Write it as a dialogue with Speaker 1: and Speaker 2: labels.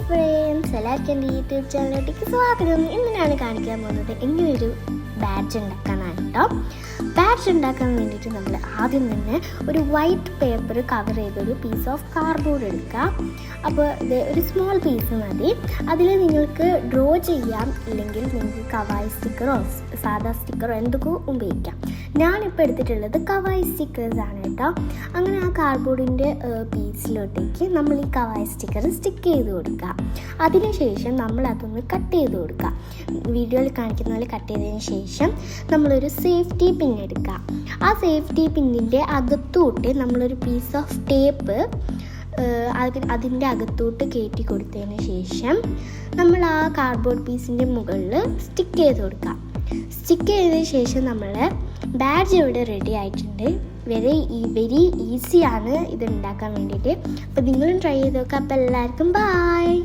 Speaker 1: Friends, എല്ലാവർക്കും എൻ്റെ YouTube ചാനലിലേക്ക് സ്വാഗതം. ഇന്ന് ഞാൻ കാണിക്കാൻ പോകുന്നത് എങ്ങനെയൊരു ബാഡ്ജ് ഉണ്ടാക്കാനാണ് കേട്ടോ. ബാഡ്ജ് ഉണ്ടാക്കാൻ വേണ്ടിയിട്ട് നമ്മൾ ആദ്യം തന്നെ ഒരു വൈറ്റ് പേപ്പർ കവർ ചെയ്തൊരു പീസ് ഓഫ് കാർഡ്ബോർഡ് എടുക്കുക. അപ്പോൾ ഇത് ഒരു സ്മോൾ പീസ് മതി. അതിൽ നിങ്ങൾക്ക് ഡ്രോ ചെയ്യാം, ഇല്ലെങ്കിൽ നിങ്ങൾക്ക് കവായി സ്റ്റിക്കറോ സാധാ സ്റ്റിക്കറോ എന്തൊക്കെ ഉപയോഗിക്കാം. ഞാനിപ്പോൾ എടുത്തിട്ടുള്ളത് കവായി സ്റ്റിക്കേഴ്സാണ് കേട്ടോ. അങ്ങനെ ആ കാർഡ്ബോർഡിൻ്റെ പീസിലോട്ടേക്ക് നമ്മൾ ഈ കവായി സ്റ്റിക്കർ സ്റ്റിക്ക് ചെയ്ത് കൊടുക്കുക. അതിനുശേഷം നമ്മൾ അതൊന്ന് കട്ട് ചെയ്ത് കൊടുക്കുക. വീഡിയോയിൽ കാണിക്കുന്ന പോലെ കട്ട് ചെയ്തതിന് ശേഷം നമ്മളൊരു സേഫ്റ്റി പിൻ എടുക്കുക. ആ സേഫ്റ്റി പിന്നിൻ്റെ അകത്തോട്ട് നമ്മളൊരു പീസ് ഓഫ് ടേപ്പ് അതിൻ്റെ അകത്തോട്ട് കയറ്റി കൊടുത്തതിന് ശേഷം നമ്മൾ ആ കാർഡ്ബോർഡ് പീസിൻ്റെ മുകളിൽ സ്റ്റിക്ക് ചെയ്ത് കൊടുക്കുക. സ്റ്റിക്ക് ചെയ്തതിന് ശേഷം നമ്മൾ ബാഡ്ജ് ഇവിടെ റെഡി ആയിട്ടുണ്ട്. വെരി ഈസിയാണ് ഇത് ഉണ്ടാക്കാൻ വേണ്ടിയിട്ട്. അപ്പോൾ നിങ്ങളും ട്രൈ ചെയ്ത് നോക്കുക. അപ്പോൾ എല്ലാവർക്കും ബൈ.